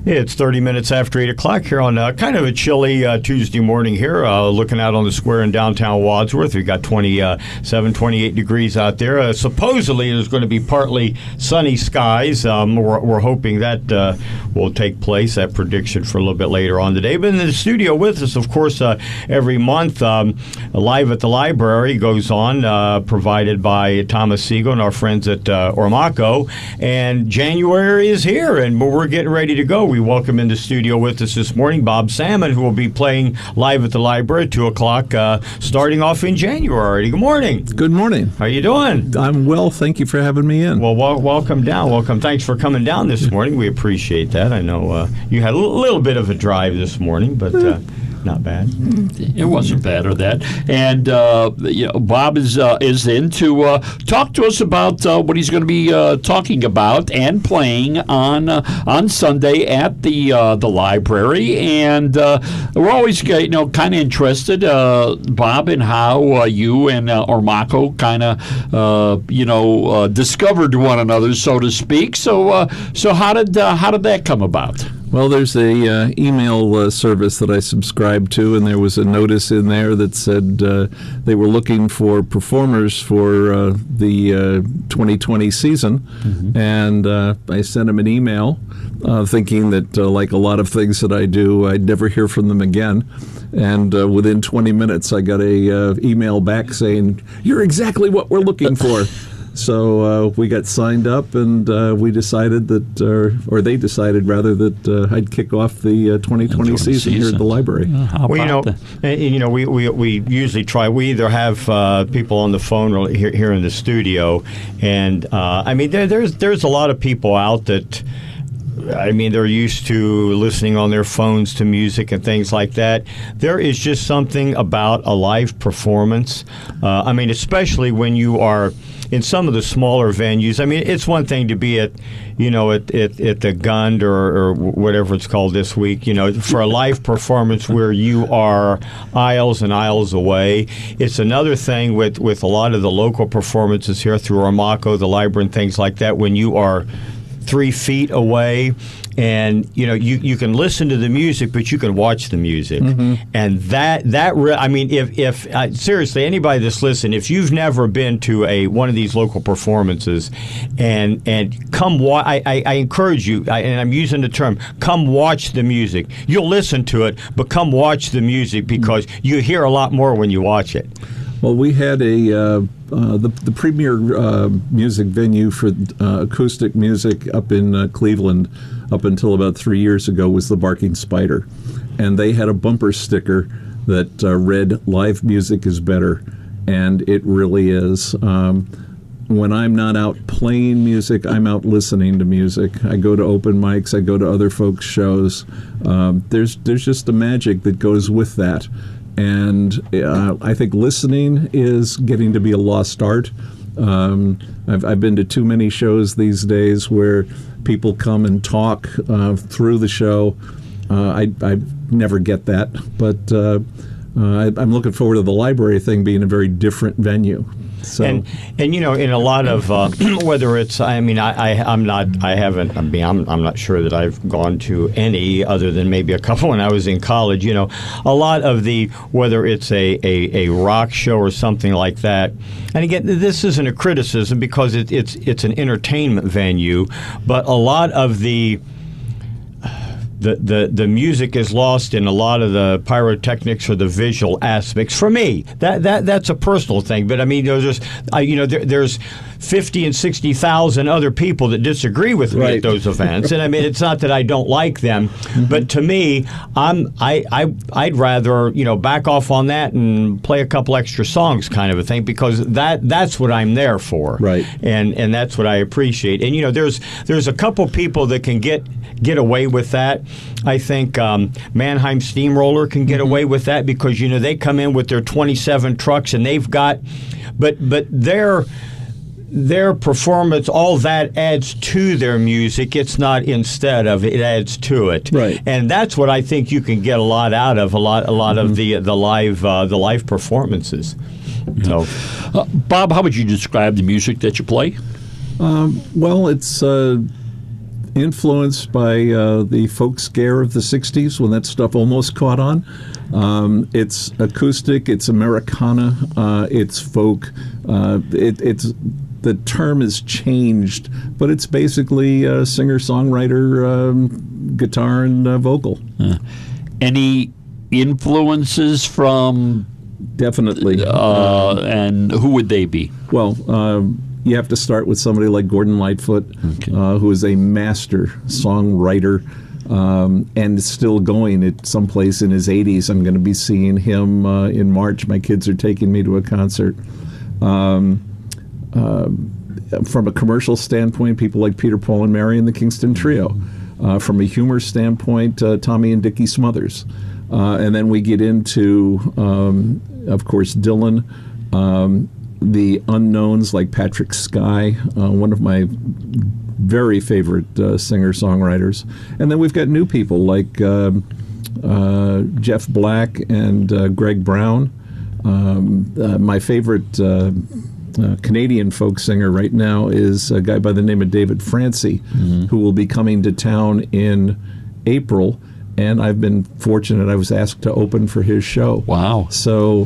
It's 30 minutes after 8 o'clock here on kind of a chilly Tuesday morning here, looking out on the square in downtown Wadsworth. We've got 27, 28 degrees out there. Supposedly, there's going to be partly sunny skies. We're hoping that will take place, that prediction, for a little bit later on today. But in the studio with us, of course, every month, Live at the Library goes on, provided by Thomas Siegel and our friends at Ormaco. And January is here, and we're getting ready to go. We welcome in the studio with us this morning Bob Sammon, who will be playing live at the library at 2 o'clock, starting off in January. Good morning. Good morning. How you doing? I'm well. Thank you for having me in. Well, welcome down. Welcome. Thanks for coming down this morning. We appreciate that. I know you had a little bit of a drive this morning, but not bad. It wasn't bad or that. And Bob is in to talk to us about what he's going to be talking about and playing on Sunday at the library. And we're always kind of interested, Bob, in how you and Ormaco kind of discovered one another, so to speak. So how did that come about? Well, there's a email service that I subscribe to, and there was a notice in there that said they were looking for performers for the 2020 season. Mm-hmm. And I sent them an email thinking that, like a lot of things that I do, I'd never hear from them again. And within 20 minutes, I got a email back saying, "You're exactly what we're looking for." So we got signed up, and we decided that, or they decided rather, that I'd kick off the 2020 season here at the library. We usually try. We either have people on the phone or here in the studio, and there's a lot of people out that. They're used to listening on their phones to music and things like that. There is just something about a live performance. Especially when you are in some of the smaller venues. It's one thing to be at the Gund or whatever it's called this week, for a live performance where you are aisles and aisles away. It's another thing with a lot of the local performances here through Ormaco, the library, and things like that, when you are 3 feet away, and you can listen to the music, but you can watch the music, and if seriously, anybody that's listening, if you've never been to one of these local performances, and come I encourage you, and I'm using the term, come watch the music. You'll listen to it, but come watch the music, because you hear a lot more when you watch it. Well, we had the premier music venue for acoustic music up in Cleveland up until about 3 years ago was the Barking Spider. And they had a bumper sticker that read, "Live music is better." And it really is. When I'm not out playing music, I'm out listening to music. I go to open mics. I go to other folks' shows. There's just a magic that goes with that. And I think listening is getting to be a lost art. I've been to too many shows these days where people come and talk through the show. I never get that, but I'm looking forward to the library thing being a very different venue. So. And in a lot of whether it's I'm not sure that I've gone to any other than maybe a couple when I was in college. A lot of the, whether it's a rock show or something like that. And again, this isn't a criticism because it's an entertainment venue, but a lot of the music is lost in a lot of the pyrotechnics or the visual aspects. For me, that's a personal thing. But there's 50 and 60,000 other people that disagree with me at those events, and it's not that I don't like them, but to me, I'd rather back off on that and play a couple extra songs, kind of a thing, because that's what I'm there for, right? And that's what I appreciate. And there's a couple people that can get away with that. I think Mannheim Steamroller can get away with that because they come in with their 27 trucks and they've got, but their performance, all that adds to their music. It's not instead of, it adds to it. Right. And that's what I think you can get a lot out of, a lot of the live performances. So, Bob, how would you describe the music that you play? Well, it's influenced by the folk scare of the 60s when that stuff almost caught on. It's acoustic, it's Americana, it's folk. It's the term has changed, but it's basically singer-songwriter, guitar and vocal. Any influences from... Definitely. And who would they be? Well, you have to start with somebody like Gordon Lightfoot, who is a master songwriter and still going at someplace in his 80s. I'm going to be seeing him in March. My kids are taking me to a concert. From a commercial standpoint, people like Peter, Paul, and Mary and the Kingston Trio. From a humor standpoint, Tommy and Dickie Smothers. And then we get into, of course, Dylan, the unknowns like Patrick Skye, one of my very favorite singer-songwriters. And then we've got new people like Jeff Black and Greg Brown. My favorite Canadian folk singer right now is a guy by the name of David Francie, who will be coming to town in April. And I've been fortunate. I was asked to open for his show. Wow. So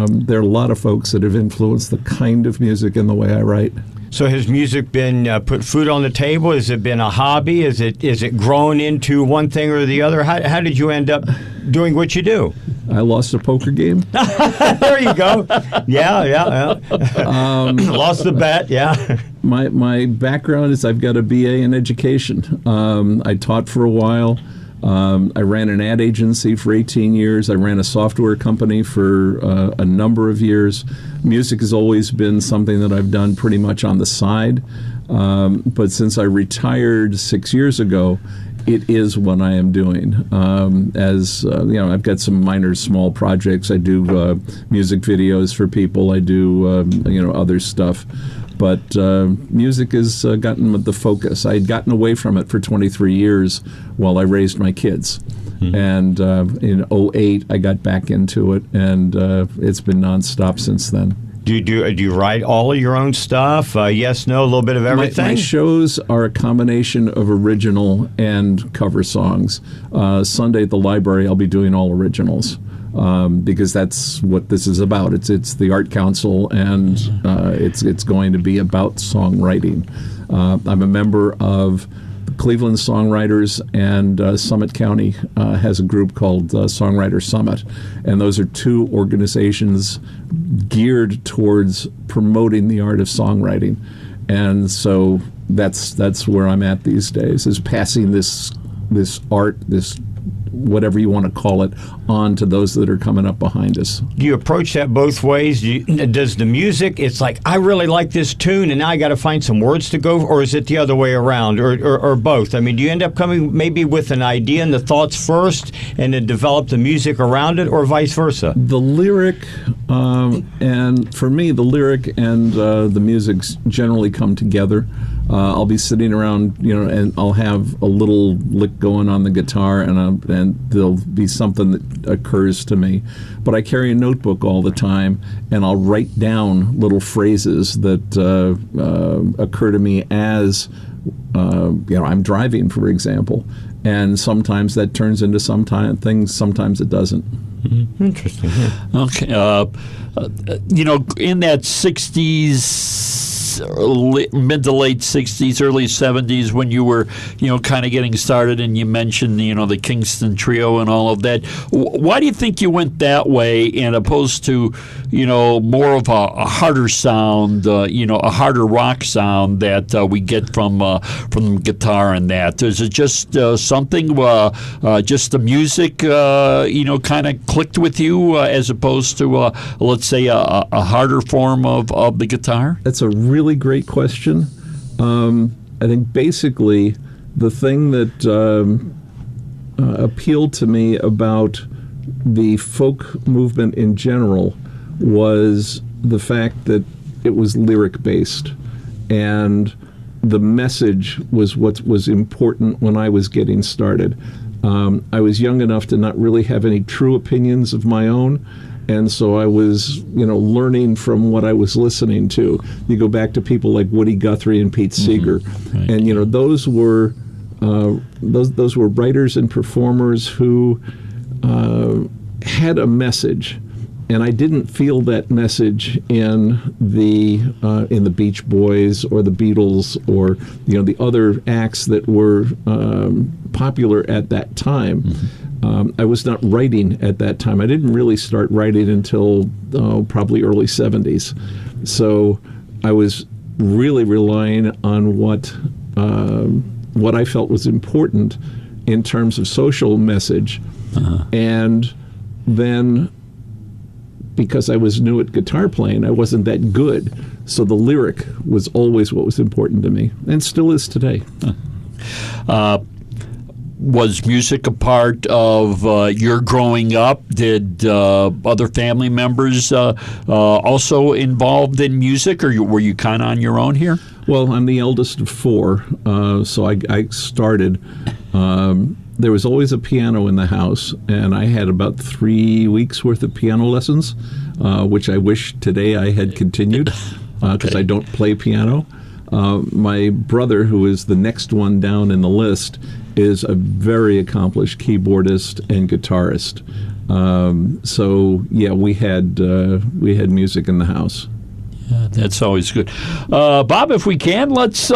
there are a lot of folks that have influenced the kind of music and the way I write. So has music been put food on the table? Has it been a hobby? Is it grown into one thing or the other? How did you end up doing what you do? I lost a poker game. There you go. Yeah. Lost the bet, yeah. My background is I've got a BA in education. I taught for a while. I ran an ad agency for 18 years. I ran a software company for a number of years. Music has always been something that I've done pretty much on the side. But since I retired 6 years ago, it is what I am doing. I've got some minor, small projects. I do music videos for people. I do, other stuff. But music has gotten the focus. I had gotten away from it for 23 years while I raised my kids. And in 2008, I got back into it, and it's been nonstop since then. Do you write all of your own stuff? Yes, no, a little bit of everything? My shows are a combination of original and cover songs. Sunday at the library, I'll be doing all originals. Because that's what this is about. It's the Art Council, and it's going to be about songwriting. I'm a member of Cleveland Songwriters, and Summit County has a group called Songwriter Summit, and those are two organizations geared towards promoting the art of songwriting. And so that's where I'm at these days, is passing this art, this whatever you want to call it, on to those that are coming up behind us. Do you approach that both ways? Does the music, it's like, I really like this tune, and now I got to find some words to go, or is it the other way around, or both? I mean, do you end up coming maybe with an idea and the thoughts first, and then develop the music around it, or vice versa? The lyric, and for me, the lyric and the music generally come together. I'll be sitting around, and I'll have a little lick going on the guitar, and there'll be something that occurs to me. But I carry a notebook all the time, and I'll write down little phrases that occur to me as I'm driving, for example. And sometimes that turns into things, sometimes it doesn't. Mm-hmm. Interesting. Yeah. Okay. In that 60s, mid to late 60s, early 70s, when you were, kind of getting started, and you mentioned, the Kingston Trio and all of that. Why do you think you went that way, and opposed to, more of a harder sound, a harder rock sound that we get from guitar and that? Is it just something, just the music, kind of clicked with you, as opposed to, let's say, a harder form of the guitar? That's a really great question. I think basically the thing that appealed to me about the folk movement in general was the fact that it was lyric based, and the message was what was important when I was getting started. I was young enough to not really have any true opinions of my own, and so I was, learning from what I was listening to. You go back to people like Woody Guthrie and Pete Seeger, and those were those were writers and performers who had a message, and I didn't feel that message in the Beach Boys or the Beatles or the other acts that were popular at that time. I was not writing at that time. I didn't really start writing until probably early 70s. So I was really relying on what I felt was important in terms of social message. And then, because I was new at guitar playing, I wasn't that good. So the lyric was always what was important to me, and still is today. Was music a part of your growing up? Did other family members also involved in music, or were you kind of on your own here? Well, I'm the eldest of four, so I started. There was always a piano in the house, and I had about 3 weeks' worth of piano lessons, which I wish today I had continued, because I don't play piano. My brother, who is the next one down in the list, is a very accomplished keyboardist and guitarist. So yeah, we had music in the house. Yeah, that's always good. Bob, if we can, let's.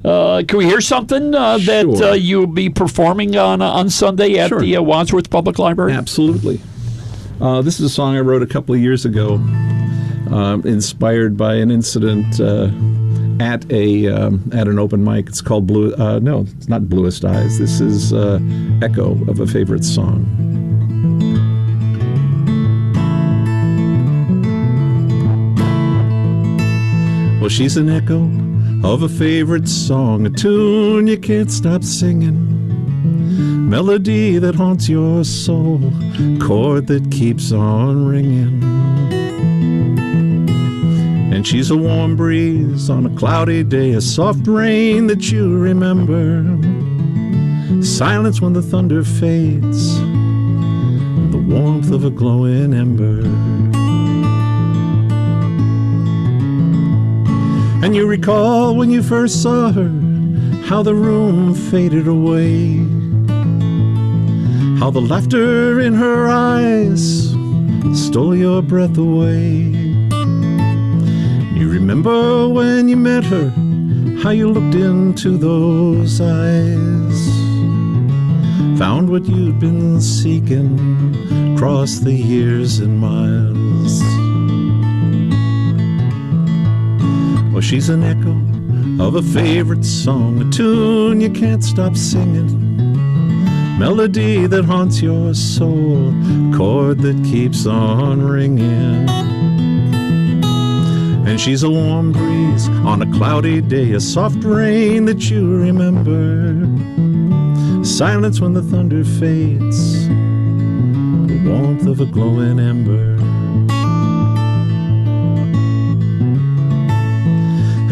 Can we hear something that you'll be performing on Sunday at the Wadsworth Public Library? Absolutely. This is a song I wrote a couple of years ago, inspired by an incident at an open mic. It's called Blue. No, it's not Bluest Eyes. This is Echo of a Favorite Song. Well, she's an echo of a favorite song, a tune you can't stop singing, melody that haunts your soul, chord that keeps on ringing. And she's a warm breeze on a cloudy day, a soft rain that you remember, silence when the thunder fades, the warmth of a glowing ember. And you recall when you first saw her, how the room faded away, how the laughter in her eyes stole your breath away. You remember when you met her, how you looked into those eyes, found what you'd been seeking across the years and miles. Well, she's an echo of a favorite song, a tune you can't stop singing, melody that haunts your soul, chord that keeps on ringing. And she's a warm breeze on a cloudy day, a soft rain that you remember, silence when the thunder fades, the warmth of a glowing ember.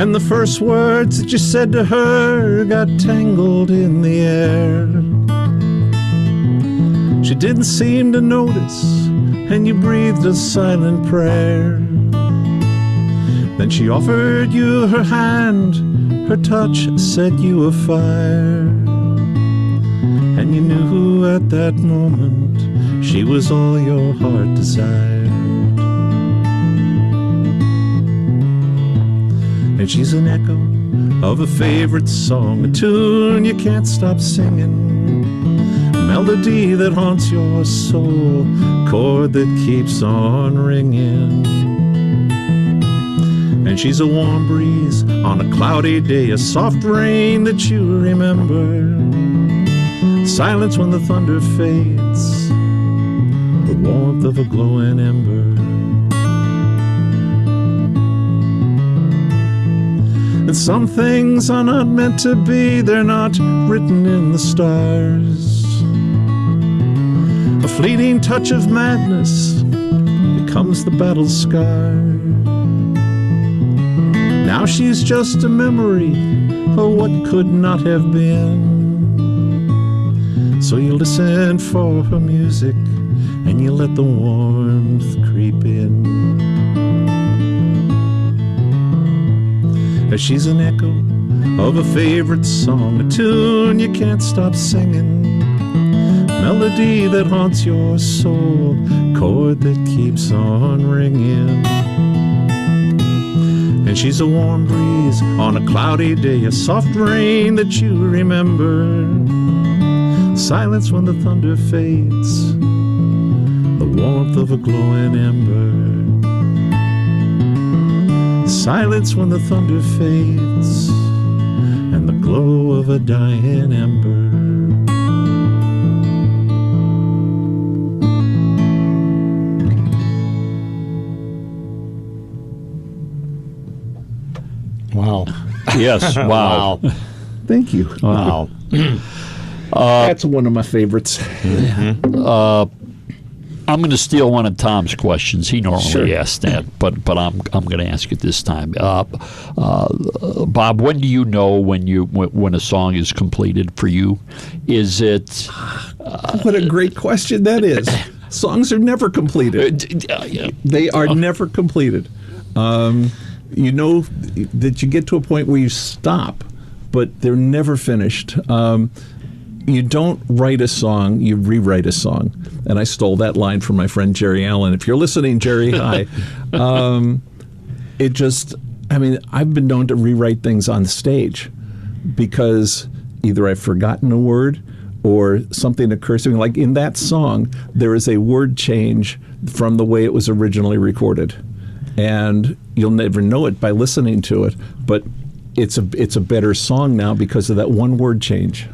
And the first words that you said to her got tangled in the air. She didn't seem to notice, and you breathed a silent prayer. Then she offered you her hand, her touch set you afire. And you knew at that moment she was all your heart desired. And she's an echo of a favorite song, a tune you can't stop singing, melody that haunts your soul, chord that keeps on ringing. And she's a warm breeze on a cloudy day, a soft rain that you remember, silence when the thunder fades, the warmth of a glowing ember. And some things are not meant to be, they're not written in the stars. A fleeting touch of madness becomes the battle scar. Now she's just a memory of what could not have been. So you listen for her music and you let the warmth creep in. She's an echo of a favorite song, a tune you can't stop singing, melody that haunts your soul, chord that keeps on ringing. And she's a warm breeze on a cloudy day, a soft rain that you remember, silence when the thunder fades, the warmth of a glowing ember. Silence when the thunder fades, and the glow of a dying ember. Wow. Yes. Wow. Thank you. Wow. That's one of my favorites. I'm going to steal one of Tom's questions. He normally Sure. asks that, but I'm going to ask it this time. Bob, when do you know when a song is completed for you? Is it? What a great question that is. Songs are never completed. They are never completed. You know that you get to a point where you stop, but they're never finished. You don't write a song, you rewrite a song. And I stole that line from my friend Jerry Allen. If you're listening, Jerry, hi. I've been known to rewrite things on stage because either I've forgotten a word or something occurs to me. Like in that song, there is a word change from the way it was originally recorded. And you'll never know it by listening to it, but it's a better song now because of that one word change.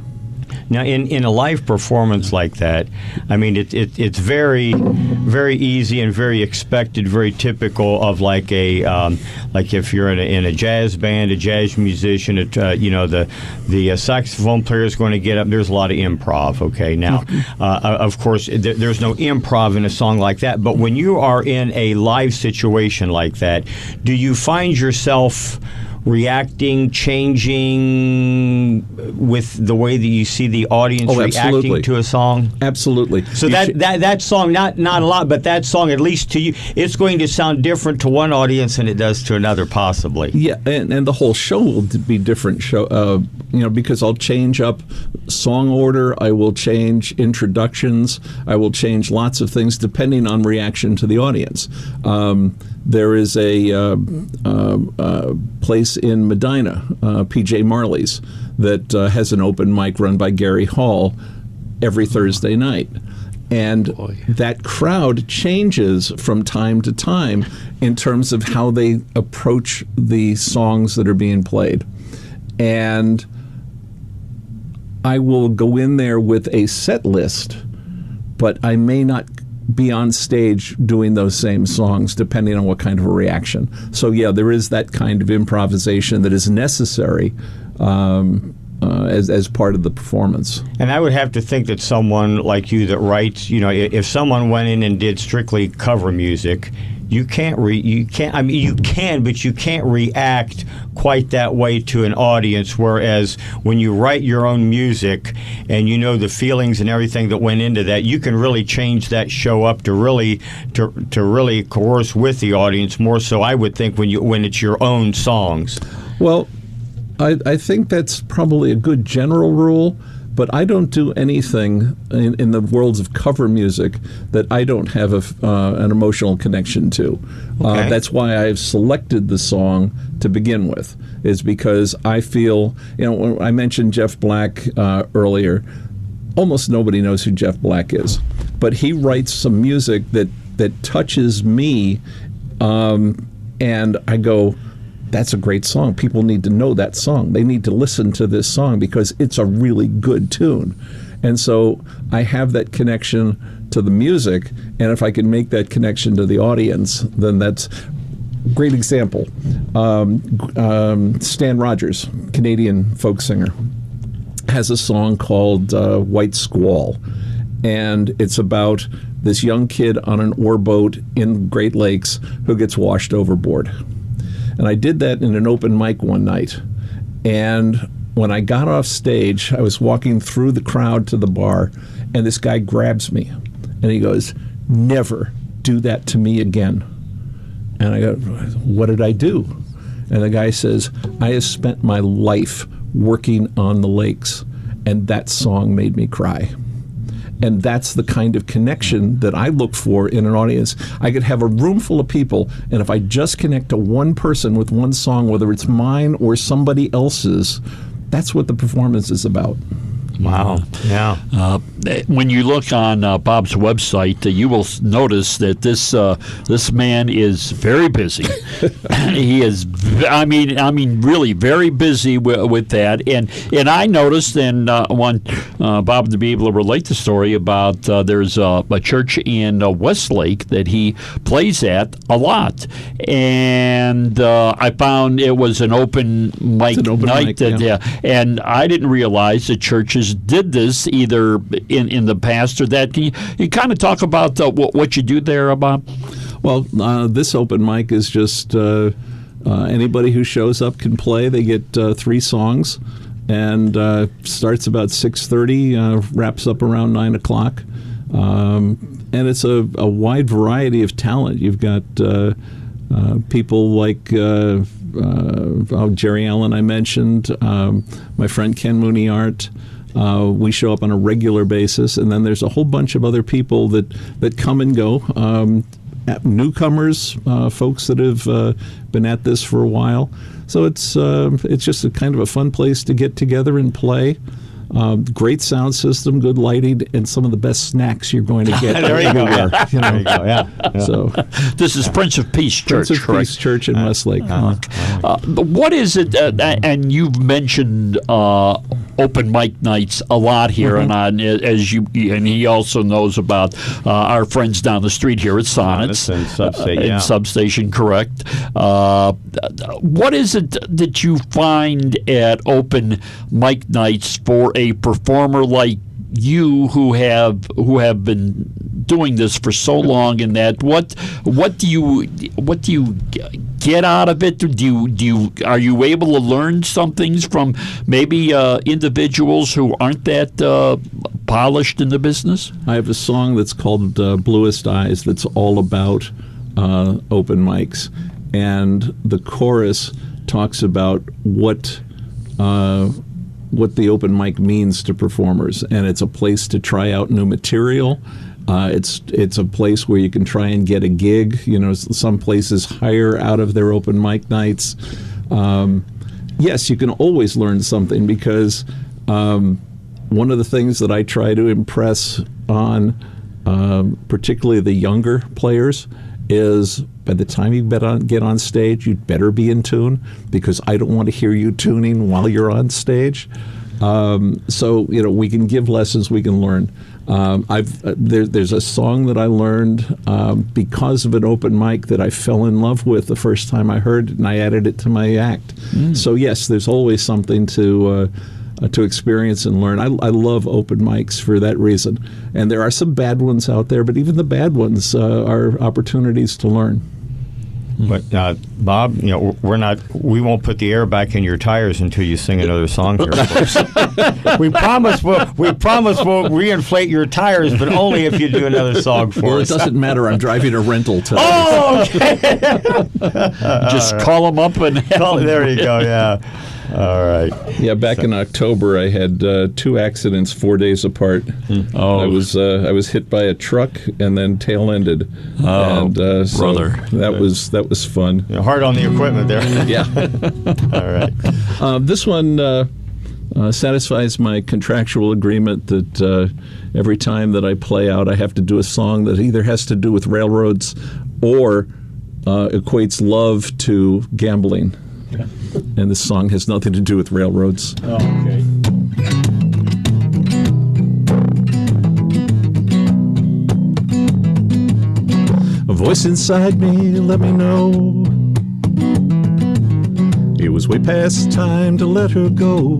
Now, in a live performance like that, I mean, it's very, very easy and very expected, very typical of like if you're in a jazz band, a jazz musician, the saxophone player is going to get up. There's a lot of improv. Okay, now, of course, there's no improv in a song like that. But when you are in a live situation like that, do you find yourself reacting, changing with the way that you see the audience reacting to a song? Absolutely. So that song, not a lot, but that song, at least to you, it's going to sound different to one audience than it does to another, possibly. Yeah, and the whole show will be different. Because I'll change up song order, I will change introductions, I will change lots of things depending on reaction to the audience. There is a place in Medina, P.J. Marley's, that has an open mic run by Gary Hall every Thursday night. And that crowd changes from time to time in terms of how they approach the songs that are being played. And I will go in there with a set list, but I may not be on stage doing those same songs depending on what kind of a reaction. So yeah, there is that kind of improvisation that is necessary as part of the performance. And I would have to think that someone like you that writes, if someone went in and did strictly cover music, you can, but you can't react quite that way to an audience. Whereas when you write your own music and you know the feelings and everything that went into that, you can really change that show up to really coerce with the audience more. So I would think when it's your own songs. Well, I think that's probably a good general rule. But I don't do anything in the worlds of cover music that I don't have an emotional connection to. Okay. That's why I've selected the song to begin with, is because I feel, when I mentioned Jeff Black earlier, almost nobody knows who Jeff Black is. But he writes some music that touches me, and I go, that's a great song. People need to know that song. They need to listen to this song because it's a really good tune. And so I have that connection to the music, and if I can make that connection to the audience, then that's a great example. Stan Rogers, Canadian folk singer, has a song called White Squall, and it's about this young kid on an oar boat in Great Lakes who gets washed overboard. And I did that in an open mic one night. And when I got off stage, I was walking through the crowd to the bar, and this guy grabs me. And he goes, "Never do that to me again." And I go, "What did I do?" And the guy says, I have spent my life working on the lakes, and that song made me cry. And that's the kind of connection that I look for in an audience. I could have a room full of people, and if I just connect to one person with one song, whether it's mine or somebody else's, that's what the performance is about. Wow. Yeah. When you look on Bob's website, you will notice that this man is very busy. He is, I mean, really very busy with that. And I noticed, and want Bob to be able to relate the story about there's a church in Westlake that he plays at a lot, and I found it was an open mic night. And I didn't realize that churches did this either in the past or that. Can you kind of talk about what you do there, Bob? Well, this open mic is just anybody who shows up can play. They get 3 songs, and starts about 6:30, wraps up around 9 o'clock. And it's a wide variety of talent. You've got people like Jerry Allen I mentioned, my friend Ken Mooney-Art. We show up on a regular basis, and then there's a whole bunch of other people that come and go. Newcomers, folks that have been at this for a while. So it's just a kind of a fun place to get together and play. Great sound system, good lighting, and some of the best snacks you're going to get everywhere. There you go. Yeah. So this is Prince of Peace Church, Prince of Peace Church in Westlake. What is it? And you've mentioned open mic nights a lot here, and and he also knows about our friends down the street here at Sonnets and Substation. In Substation, correct. What is it that you find at open mic nights for a performer like you who have been doing this for so long? In that, what do you get out of it? Are you able to learn some things from maybe individuals who aren't that polished in the business? I have a song that's called Bluest Eyes that's all about open mics, and the chorus talks about what the open mic means to performers, and it's a place to try out new material. It's a place where you can try and get a gig. Some places hire out of their open mic nights. Yes, you can always learn something, because one of the things that I try to impress on particularly the younger players is, by the time you get on stage, you'd better be in tune, because I don't want to hear you tuning while you're on stage. So we can give lessons, we can learn. There's a song that I learned because of an open mic that I fell in love with the first time I heard it, and I added it to my act. So yes, there's always something to experience and learn. I love open mics for that reason. And there are some bad ones out there, but even the bad ones are opportunities to learn. But Bob, we won't put the air back in your tires until you sing another song here. We promise we'll reinflate your tires, but only if you do another song for us. Well, it doesn't matter. I'm driving a rental today. Oh, okay. Just call them up and there you go. Yeah. All right. Yeah, back in October, I had 2 accidents 4 days apart. Oh, I was hit by a truck and then tail-ended. Oh, and, brother, that was fun. Hard on the equipment there. Yeah. All right. This one satisfies my contractual agreement that every time that I play out, I have to do a song that either has to do with railroads or equates love to gambling. And this song has nothing to do with railroads. Oh, okay. A voice inside me let me know it was way past time to let her go.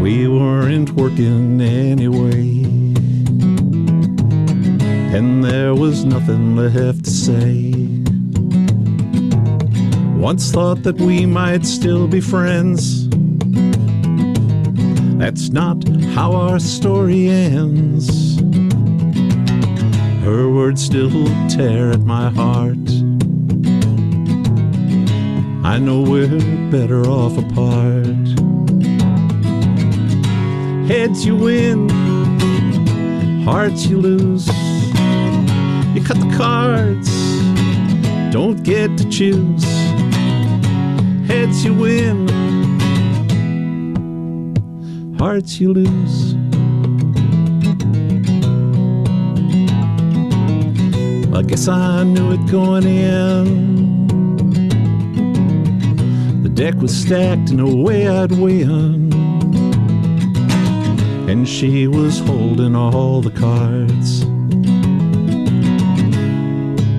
We weren't working anyway, and there was nothing left to say. Once thought that we might still be friends. That's not how our story ends. Her words still tear at my heart. I know we're better off apart. Heads you win, hearts you lose. You cut the cards, don't get to choose. Heads you win, hearts you lose. I guess I knew it going in. The deck was stacked, no way I'd win. And she was holding all the cards,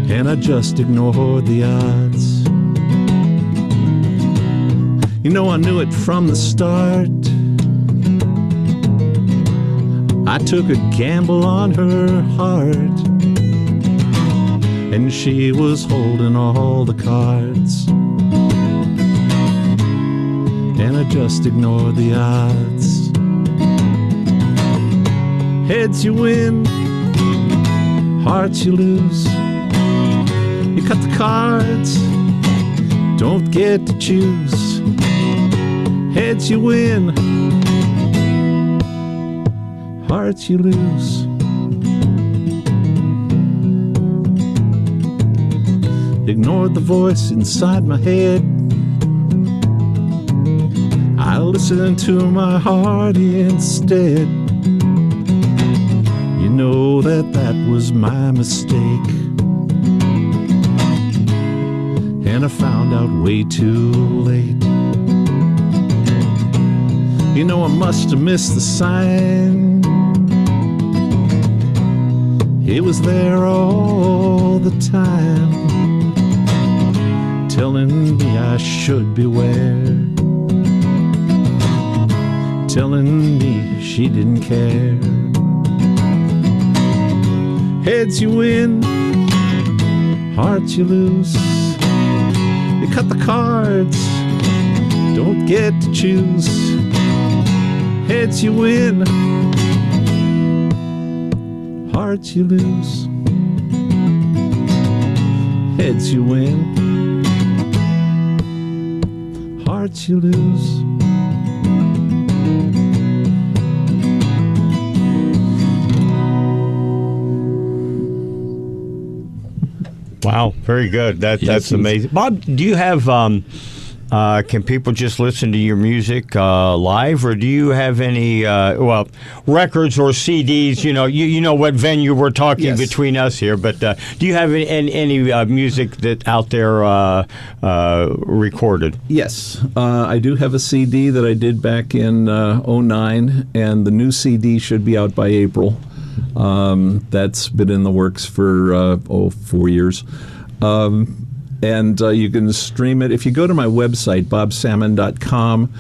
and I just ignored the odds. You know, I knew it from the start. I took a gamble on her heart, and she was holding all the cards, and I just ignored the odds. Heads you win, hearts you lose. You cut the cards, don't get to choose. Heads you win, hearts you lose. Ignored the voice inside my head. I listened to my heart instead. You know that was my mistake, and I found out way too late. You know, I must have missed the sign. It was there all the time, telling me I should beware, telling me she didn't care. Heads you win, hearts you lose. You cut the cards, don't get to choose. Heads you win, hearts you lose. Heads you win, hearts you lose. Wow, very good. That's amazing. Bob, do you have? Can people just listen to your music live, or do you have any records or CDs? You know what venue we're talking between us here, but do you have any music that out there recorded? Yes, I do have a CD that I did back in 2009, and the new CD should be out by April. That's been in the works for 4 years. And you can stream it. If you go to my website, bobsammon.com,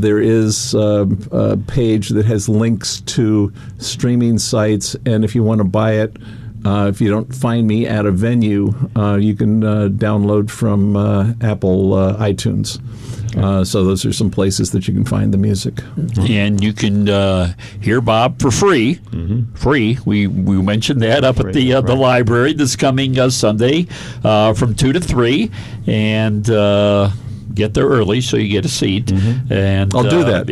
there is a page that has links to streaming sites. And if you want to buy it, if you don't find me at a venue, you can download from Apple iTunes. So those are some places that you can find the music. And you can hear Bob for free. Mm-hmm. Free. We mentioned that up at the library this coming Sunday from 2 to 3. And get there early so you get a seat. Mm-hmm. And I'll do that.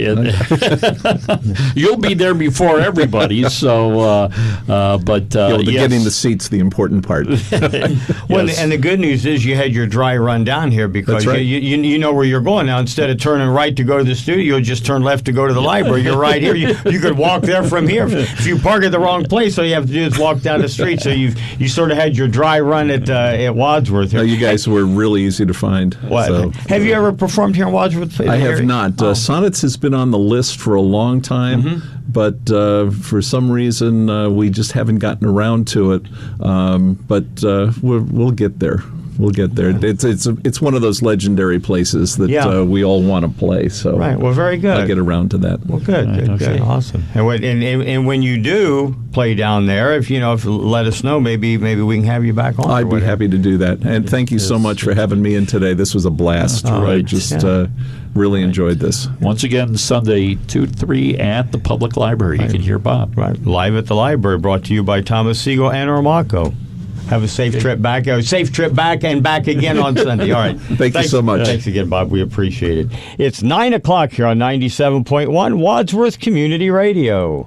You'll be there before everybody. So, getting the seat's the important part. Well, and the good news is you had your dry run down here because you know where you're going now. Instead of turning right to go to the studio, just turn left to go to the library. You're right here. You could walk there from here. If you park at the wrong place, all you have to do is walk down the street. So you sort of had your dry run at Wadsworth. You guys were really easy to find. So. Have you ever performed here in Wadsworth? I have not. Sonnets has been on the list for a long time, but for some reason we just haven't gotten around to it. But we'll get there. We'll get there. It's one of those legendary places that we all want to play. So right. Well, very good. I'll get around to that. Well, good. Awesome. And when you do play down there, if let us know, maybe we can have you back on. I'd be happy to do that. And thank you so much for having me in today. This was a blast. I just really enjoyed this. Once again, Sunday 2 to 3 at the Public Library. You can hear Bob. Right. Live at the library, brought to you by Thomas Siegel and Armaco. Have a safe trip back. Safe trip back and back again on Sunday. All right. Thank you so much. Thanks again, Bob. We appreciate it. It's 9 o'clock here on 97.1 Wadsworth Community Radio.